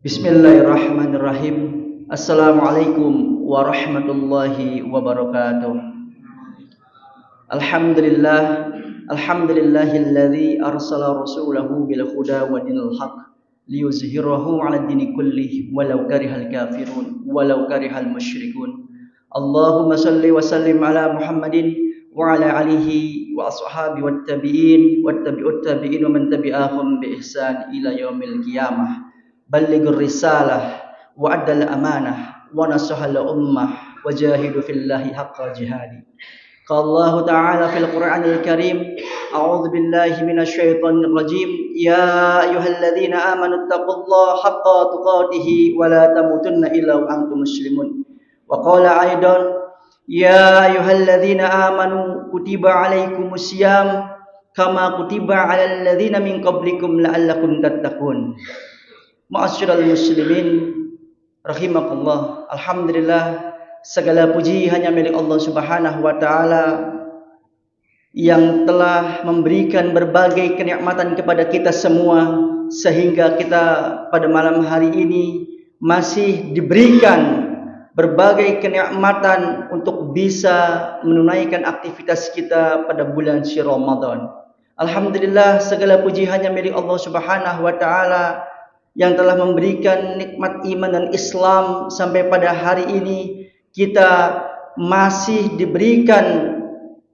Bismillahirrahmanirrahim. Assalamualaikum warahmatullahi wabarakatuh. Alhamdulillahilladzi arsala rasulahu bil huda wa dinil haq liyuzhirahu 'ala dini kullih walau karihal kafirun walau karihal musyrikun. Allahumma shalli wa sallim ala Muhammadin wa ala alihi wa ashabihi wat tabi'in wat tabi'ut tabi'in wa man tabi'ahum bi ihsan ila yaumil qiyamah. Ballighur risalah wa addal amanah wa nasahal ummah wa jahidu fillahi haqqal jihadi. Qala Allah Ta'ala fil Qur'anil Karim, a'udzu billahi minasy syaithanir rajim. Ya ayyuhalladzina amanu taqullaha haqqa tuqatih wa la tamutunna illa wa antum muslimun. Wa qala aidan, ya ayyuhalladzina amanu kutiba alaikumus syiyam kama kutiba alal ladzina min qablikum la'allakum tattaqun. Ma'asyiral muslimin rahimakumullah. Alhamdulillah, segala puji hanya milik Allah Subhanahu wa taala yang telah memberikan berbagai kenikmatan kepada kita semua sehingga kita pada malam hari ini masih diberikan berbagai kenikmatan untuk bisa menunaikan aktivitas kita pada bulan suci Ramadan. Alhamdulillah, segala puji hanya milik Allah Subhanahu wa taala yang telah memberikan nikmat iman dan Islam sampai pada hari ini kita masih diberikan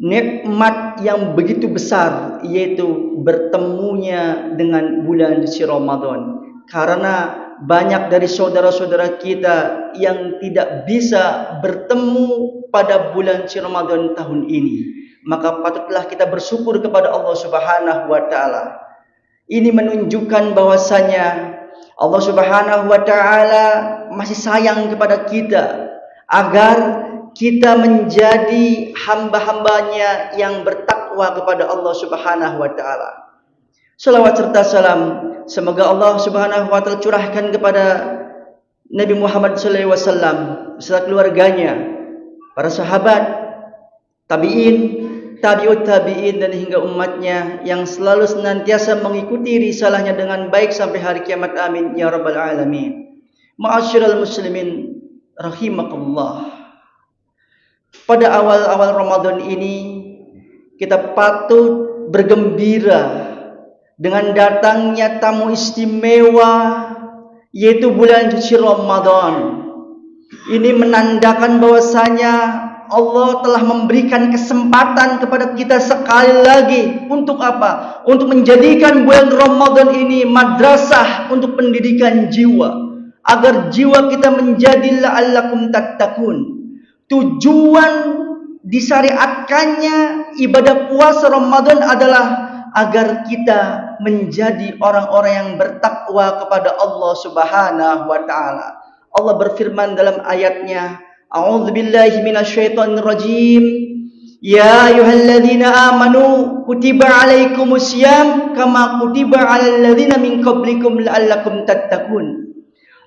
nikmat yang begitu besar, yaitu bertemunya dengan bulan suci Ramadan. Karena banyak dari saudara-saudara kita yang tidak bisa bertemu pada bulan suci Ramadan tahun ini, maka patutlah kita bersyukur kepada Allah Subhanahu wa taala. Ini menunjukkan bahwasanya Allah Subhanahu wa taala masih sayang kepada kita agar kita menjadi hamba-hambanya yang bertakwa kepada Allah Subhanahu wa taala. Salawat serta salam semoga Allah Subhanahu wa taala curahkan kepada Nabi Muhammad sallallahu alaihi wasallam beserta keluarganya, para sahabat, tabi'in, tabi'ut tabi'in dan hingga umatnya yang selalu senantiasa mengikuti risalahnya dengan baik sampai hari kiamat, amin ya rabbal alamin. Ma'asyiral muslimin rahimakumullah. Pada awal-awal Ramadan ini kita patut bergembira dengan datangnya tamu istimewa, yaitu bulan suci Ramadan. Ini menandakan bahwasanya Allah telah memberikan kesempatan kepada kita sekali lagi. Untuk apa? Untuk menjadikan bulan Ramadan ini madrasah untuk pendidikan jiwa, agar jiwa kita menjadi la'allakum tattaqun. Tujuan disyariatkannya ibadah puasa Ramadan adalah agar kita menjadi orang-orang yang bertakwa kepada Allah Subhanahu wa taala. Allah berfirman dalam ayatnya, a'udzu billahi minasyaitonir rajim. Ya ayyuhalladzina amanu kutiba alaikumus syiyam kama kutiba alal ladzina min qablikum la'allakum tattaqun.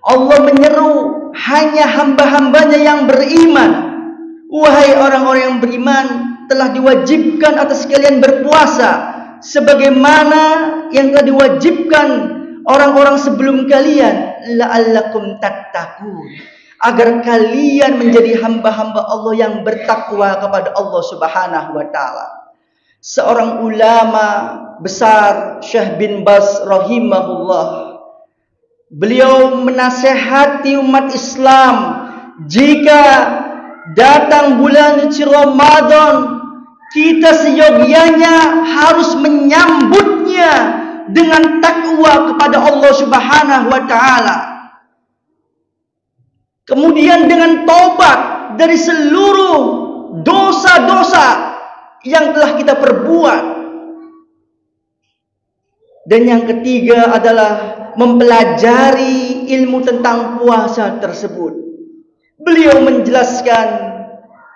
Allah menyeru hanya hamba-hambanya yang beriman. Wahai orang-orang yang beriman, telah diwajibkan atas kalian berpuasa sebagaimana yang telah diwajibkan orang-orang sebelum kalian, la'allakum tattaqun, agar kalian menjadi hamba-hamba Allah yang bertakwa kepada Allah Subhanahu wa taala. Seorang ulama besar, Syekh bin Baz rahimahullah, beliau menasihati umat Islam, jika datang bulan suci Ramadan, kita seyogyanya harus menyambutnya dengan takwa kepada Allah Subhanahu wa taala. Kemudian dengan tobat dari seluruh dosa-dosa yang telah kita perbuat. Dan yang ketiga adalah mempelajari ilmu tentang puasa tersebut. Beliau menjelaskan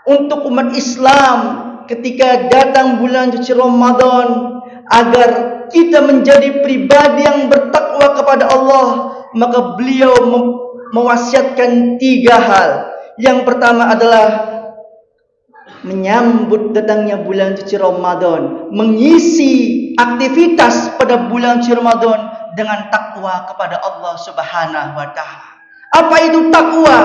untuk umat Islam ketika datang bulan suci Ramadan, agar kita menjadi pribadi yang bertakwa kepada Allah, maka beliau mewasiatkan 3 hal. Yang pertama adalah menyambut datangnya bulan suci Ramadan, mengisi aktivitas pada bulan suci Ramadan dengan takwa kepada Allah Subhanahu wa taala. Apa itu takwa?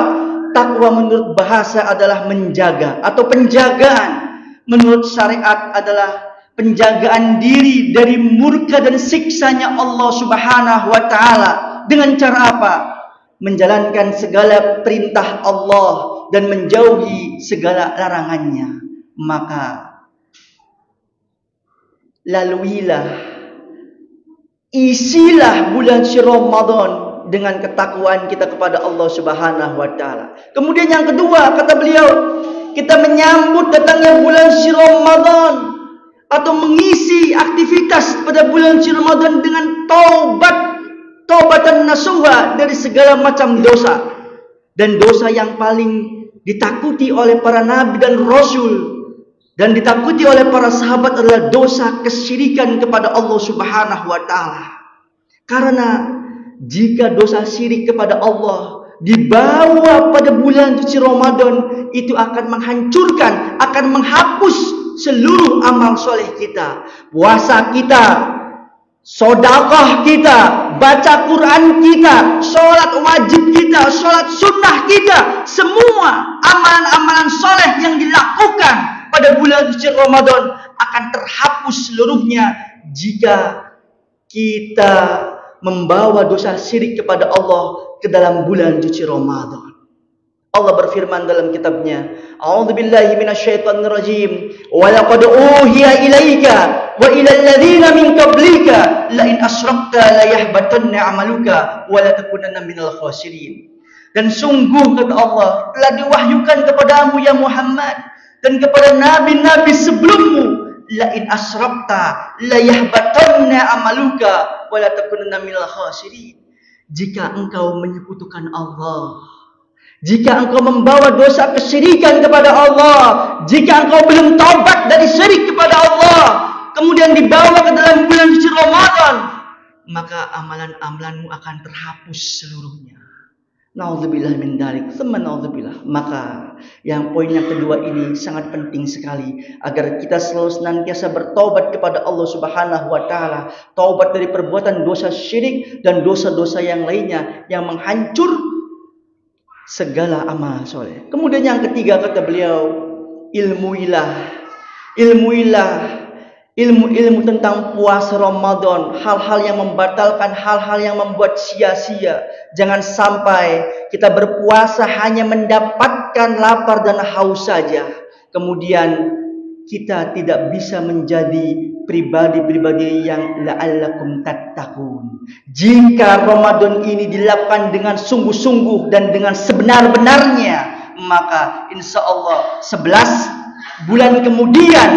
Takwa menurut bahasa adalah menjaga atau penjagaan. Menurut syariat adalah penjagaan diri dari murka dan siksanya Allah Subhanahu wa taala. Dengan cara apa? Menjalankan segala perintah Allah dan menjauhi segala larangannya. Maka laluilah, isilah bulan Ramadan dengan ketakwaan kita kepada Allah Subhanahu wa taala. Kemudian yang kedua, kata beliau, kita menyambut datangnya bulan Ramadan atau mengisi aktivitas pada bulan Ramadan dengan taubatan nasuha dari segala macam dosa. Dan dosa yang paling ditakuti oleh para nabi dan rasul dan ditakuti oleh para sahabat adalah dosa kesyirikan kepada Allah Subhanahu wa taala. Karena jika dosa syirik kepada Allah dibawa pada bulan suci Ramadan, itu akan menghancurkan, akan menghapus seluruh amal soleh kita. Puasa kita, sedekah kita, baca Quran kita, sholat wajib kita, sholat sunnah kita, semua amalan-amalan soleh yang dilakukan pada bulan suci Ramadan akan terhapus seluruhnya jika kita membawa dosa syirik kepada Allah ke dalam bulan suci Ramadan. Allah berfirman dalam kitabnya, A'udzubillahi minasyaitonirrajim, wa laqad uhiya ilaika wa ilal ladzina min qablika la in asyrakta la yahbatanna 'amaluka wa la takunanna minal khasirin. Dan sungguh kata Allah telah diwahyukan kepadamu ya Muhammad dan kepada nabi-nabi sebelummu, la in asyrakta la yahbatanna 'amaluka wa la takunanna minal khasirin. Jika engkau menyekutukan Allah, jika engkau membawa dosa kesyirikan kepada Allah, jika engkau belum taubat dari syirik kepada Allah, kemudian dibawa ke dalam bulan suci Ramadan, maka amalan-amalanmu akan terhapus seluruhnya. Nauzubillah min dzalik, tsumma nauzubillah. Maka yang poin yang kedua ini sangat penting sekali agar kita selalu senantiasa bertaubat kepada Allah Subhanahu wa taala, taubat dari perbuatan dosa syirik dan dosa-dosa yang lainnya yang menghancur segala amal soleh. Kemudian yang ketiga kata beliau, ilmu tentang puasa Ramadan, hal-hal yang membatalkan, hal-hal yang membuat sia-sia. Jangan sampai kita berpuasa hanya mendapatkan lapar dan haus saja, kemudian kita tidak bisa menjadi pribadi-pribadi yang la'allakum tattaqun. Jika Ramadan ini dilakukan dengan sungguh-sungguh dan dengan sebenar-benarnya, maka insya Allah 11 bulan kemudian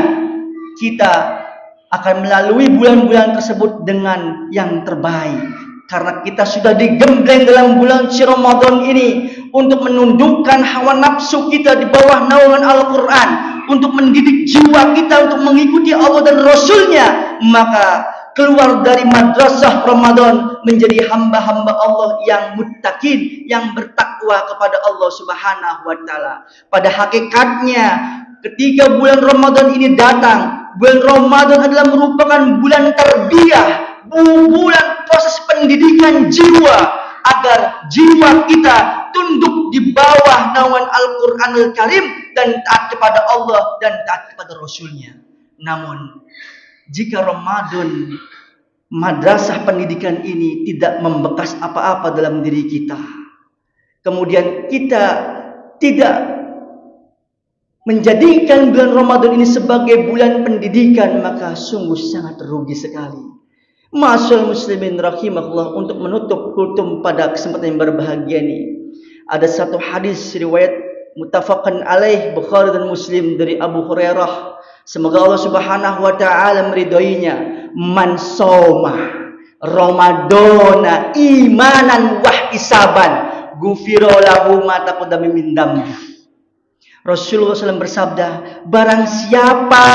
kita akan melalui bulan-bulan tersebut dengan yang terbaik. Karena kita sudah digembleng dalam bulan Ramadan ini untuk menundukkan hawa nafsu kita di bawah naungan Al-Quran, untuk mendidik jiwa kita untuk mengikuti Allah dan Rasulnya, maka keluar dari madrasah Ramadan menjadi hamba-hamba Allah yang muttaqin, yang bertakwa kepada Allah Subhanahu wa taala. Pada hakikatnya ketika bulan Ramadan ini datang, bulan Ramadan adalah merupakan bulan tarbiyah, bulan proses pendidikan jiwa agar jiwa kita tunduk di bawah naungan Al-Quranul Karim dan taat kepada Allah dan taat kepada Rasulnya. Namun jika Ramadan, madrasah pendidikan ini tidak membekas apa-apa dalam diri kita, kemudian kita tidak menjadikan bulan Ramadan ini sebagai bulan pendidikan, maka sungguh sangat rugi sekali. Ma'asyiral muslimin rahimahullah, untuk menutup kultum pada kesempatan yang berbahagia ini, ada satu hadis riwayat muttafaqan alaih Bukhari dan Muslim dari Abu Hurairah, semoga Allah Subhanahu wa taala meridhoinya, man shoma ramadana imanan wahtisaban ghufira lahu ma taqaddama min dambi. Rasulullah SAW bersabda, barang siapa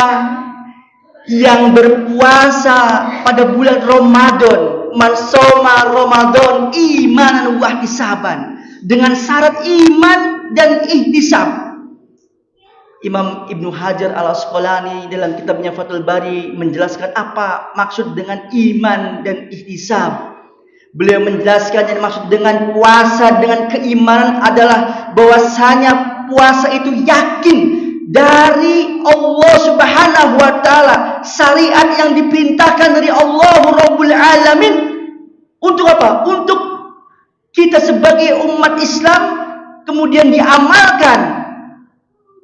yang berpuasa pada bulan Ramadan, man shoma Ramadan imanan wahtisaban, dengan syarat iman dan ihtisab. Imam Ibnu Hajar Al-Asqalani dalam kitabnya Fathul Bari menjelaskan apa maksud dengan iman dan ihtisab. Beliau menjelaskan yang dimaksud dengan puasa dengan keimanan adalah bahwasanya puasa itu yakin dari Allah Subhanahu wa taala, syariat yang diperintahkan dari Allah Rabbul Alamin. Untuk apa? Untuk kita sebagai umat Islam kemudian diamalkan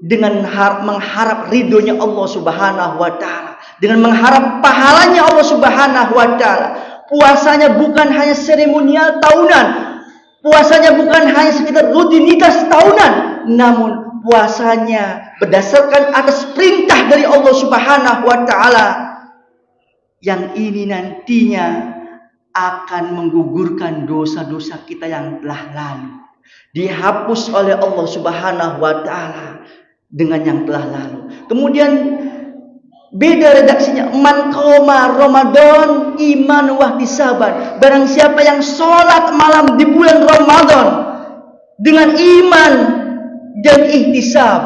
dengan mengharap ridhonya Allah Subhanahu wa taala, dengan mengharap pahalanya Allah Subhanahu wa taala. Puasanya bukan hanya seremonial tahunan, puasanya bukan hanya sekedar rutinitas tahunan, namun puasanya berdasarkan atas perintah dari Allah Subhanahu wa taala yang ini nantinya akan menggugurkan dosa-dosa kita yang telah lalu, dihapus oleh Allah Subhanahu wa taala dengan yang telah lalu. Kemudian beda redaksinya, man qoma Ramadan iman wa ihtisaban. Barang siapa yang sholat malam di bulan Ramadan dengan iman dan ihtisab,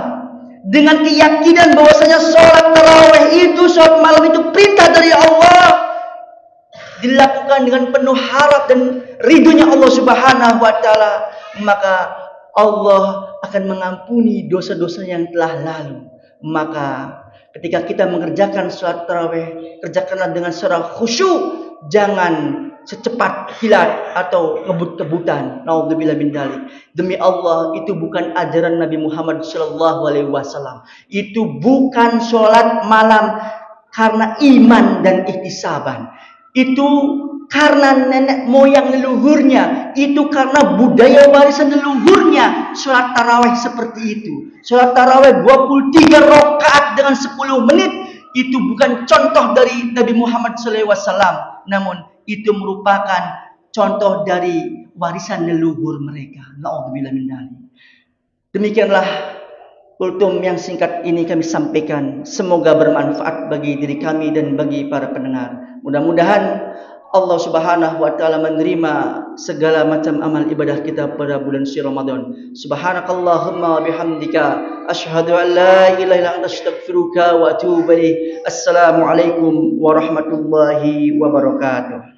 dengan keyakinan bahwasanya sholat tarawih itu, sholat malam itu perintah dari Allah, dilakukan dengan penuh harap dan ridhonya Allah Subhanahu wa taala, maka Allah akan mengampuni dosa-dosa yang telah lalu. Maka ketika kita mengerjakan sholat tarawih, kerjakanlah dengan secara khusyuk, jangan secepat kilat atau ngebut-kebutan. Naudzubillah min dzalik. Demi Allah, itu bukan ajaran Nabi Muhammad sallallahu alaihi wasallam. Itu bukan sholat malam karena iman dan ihtisaban. Itu karena nenek moyang leluhurnya, itu karena budaya warisan leluhurnya. Sholat tarawih seperti itu. Sholat tarawih 23 rakaat dengan 10 menit itu bukan contoh dari Nabi Muhammad SAW, namun itu merupakan contoh dari warisan leluhur mereka. Na'udzubillah min dzalik. Demikianlah kultum yang singkat ini kami sampaikan. Semoga bermanfaat bagi diri kami dan bagi para pendengar. Mudah-mudahan Allah Subhanahu wa taala menerima segala macam amal ibadah kita pada bulan suci Ramadan. Subhanakallahumma wa bihamdika asyhadu an la ilaha illa anta astaghfiruka wa atubu ilaik. Assalamualaikum warahmatullahi wabarakatuh.